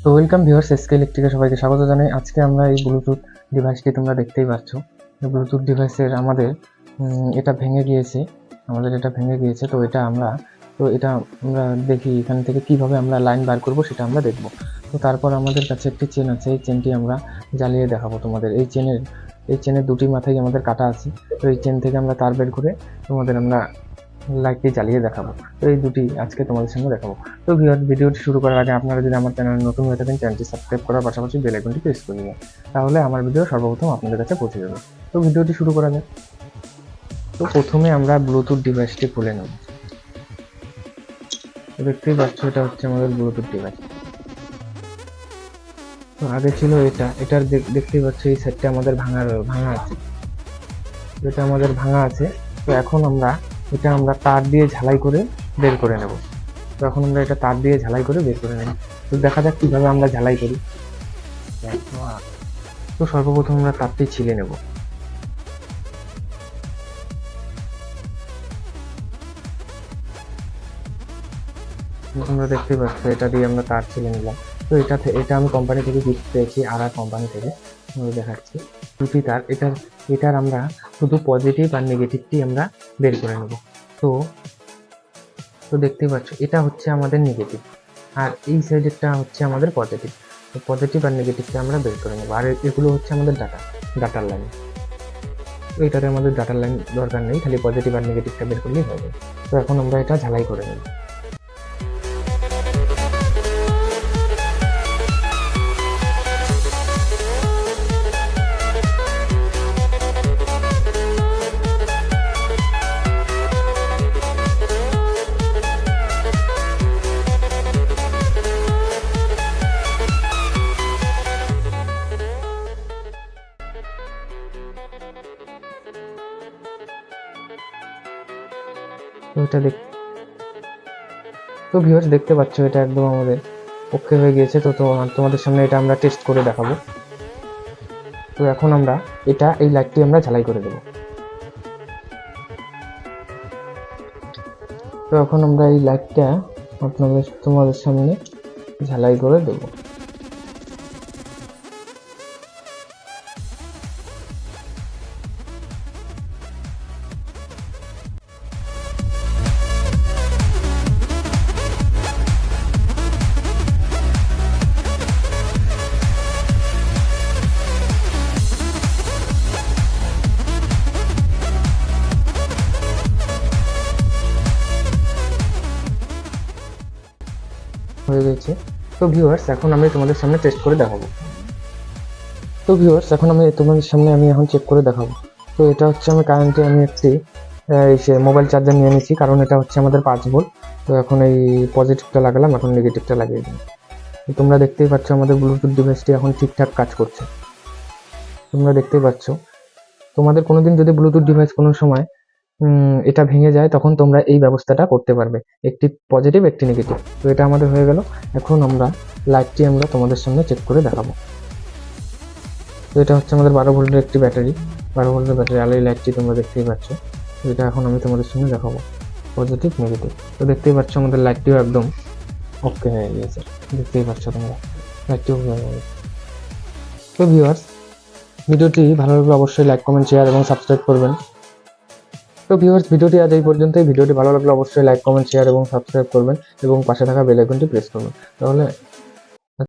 তো welcome viewers, SK ইলেকট্রিকে সবাইকে স্বাগত জানাই। আজকে আমরা এই ব্লুটুথ ডিভাইসটি তোমরা দেখতেই পাচ্ছ। এই ব্লুটুথ ডিভাইসের আমাদের এটা ভেঙে গিয়েছে, তো এটা আমরা দেখি এখান থেকে কিভাবে আমরা লাইন বার করব সেটা আমরা দেখব। তো তারপর আমাদের কাছে একটি চেন আছে, এই চেনটি আমরা জ্বালিয়ে দেখাবো তোমাদের। এই চেনের দুটি মাথায় আমাদের কাটা আছে, তো এই চেন থেকে আমরা তার বের করে তোমাদের আমরা লাইটটি জ্বালিয়ে দেখাবো। তো এই দুটি আজকে তোমাদের সঙ্গে দেখাবো। তো ভিডিওটি শুরু করার আগে আপনারা যদি আমার চ্যানেলে নতুন হয়ে থাকেন, চ্যানেলটি সাবস্ক্রাইব করার পাশাপাশি বেল আইকনটি প্রেস করে দেবেন, তাহলে আমার ভিডিও সর্বপ্রথম আপনাদের কাছে পৌঁছে যাবে। তো ভিডিওটি শুরু করা যাক। তো প্রথমে আমরা ব্লুটুথ ডিভাইসটি খুলে নেব। তো দেখতেই পাচ্ছ, এটা হচ্ছে আমাদের ব্লুটুথ ডিভাইস। তো আগে ছিল এটার দেখতেই পাচ্ছ এই সেটটা আমাদের ভাঙা আছে, এটা আমাদের ভাঙা আছে। তো এখন আমরা তার দিয়ে ঝালাই করে বের করে নেব। তো এখন আমরা এটা তার দিয়ে ঝালাই করে বের করে নেব। তো দেখা যাক কিভাবে আমরা ঝালাই করি। তো সর্বপ্রথম আমরা তারটি ছিলে নেব। তোমরা দেখতে পাচ্ছ এটা দিয়ে আমরা তার ছিলে নিলাম। তো এটা আমি কোম্পানি থেকে গিফট পেয়েছি, আর কোম্পানি থেকে দেখাচ্ছি দুটি তার। এটার আমরা শুধু পজিটিভ আর নেগেটিভটি আমরা বের করে নেব। তো দেখতেই পাচ্ছ এটা হচ্ছে আমাদের নেগেটিভ, আর এই সাইডেরটা হচ্ছে আমাদের পজিটিভ। তো পজিটিভ আর নেগেটিভটা আমরা বের করে নেব। আর এগুলো হচ্ছে আমাদের ডাটার লাইন। তো এটাতে আমাদের ডাটার লাইন দরকার নেই, খালি পজিটিভ আর নেগেটিভটা বের করলেই হবে। তো এখন আমরা এটা ঝালাই করে নেব। তো ভিউয়ার্স দেখতে পাচ্ছ এটা একদম আমাদের ওকে হয়ে গিয়েছে। তো তোমাদের সামনে এটা আমরা টেস্ট করে দেখাবো। তো এখন আমরা এই লাইটটি আমরা ঝালাই করে দেব। তো এখন আমরা এই লাইটটা তোমাদের সামনে ঝালাই করে দেব। হয়ে গেছে। তো ভিউয়ার্স এখন আমি তোমাদের সামনে টেস্ট করে দেখাবো। তো ভিউয়ার্স এখন আমি তোমাদের সামনে এখন চেক করে দেখাবো। তো এটা হচ্ছে আমি একটি মোবাইল চার্জার নিয়ে নিয়েছি, কারণ এটা হচ্ছে আমাদের 5 ভোল্ট। তো এখন এই পজিটিভটা লাগালাম, এখন নেগেটিভটা লাগিয়ে দিলাম। তোমরা দেখতেই পাচ্ছ আমাদের ব্লুটুথ ডিভাইসটি এখন ঠিকঠাক কাজ করছে। তোমরা দেখতেই পাচ্ছ। তোমাদের কোনোদিন যদি ব্লুটুথ ডিভাইস কোনো সময় এটা ভেঙে যায়, তখন তোমরা এই ব্যবস্থাটা করতে পারবে, একটি পজিটিভ একটি নেগেটিভ। তো এটা আমাদের হয়ে গেল। এখন আমরা লাইটটি তোমাদের সামনে চেক করে দেখাবো। তো এটা হচ্ছে আমাদের 12 ভোল্টের একটি ব্যাটারি, 12 ভোল্টের ব্যাটারি। আর এই লাইটটি তোমরা দেখতেই পাচ্ছ। তো এটা এখন আমি তোমাদের সামনে দেখাবো, পজিটিভ নেগেটিভ। তো দেখতেই পাচ্ছ আমাদের লাইটটিও একদম ওকে হয়ে গিয়েছে। দেখতেই পাচ্ছ তোমরা লাইটটিও হয়ে গেছে। তো ভিউয়ার্স ভিডিওটি ভালো লাগলে অবশ্যই লাইক, কমেন্ট, শেয়ার এবং সাবস্ক্রাইব করবেন। তো ভিউয়ার্স ভিডিওটি আজ এই পর্যন্তই। ভিডিওটি ভালো লাগলে অবশ্যই লাইক, কমেন্ট, শেয়ার এবং সাবস্ক্রাইব করবেন এবং পাশে থাকা বেল আইকনটি প্রেস করবেন, তাহলে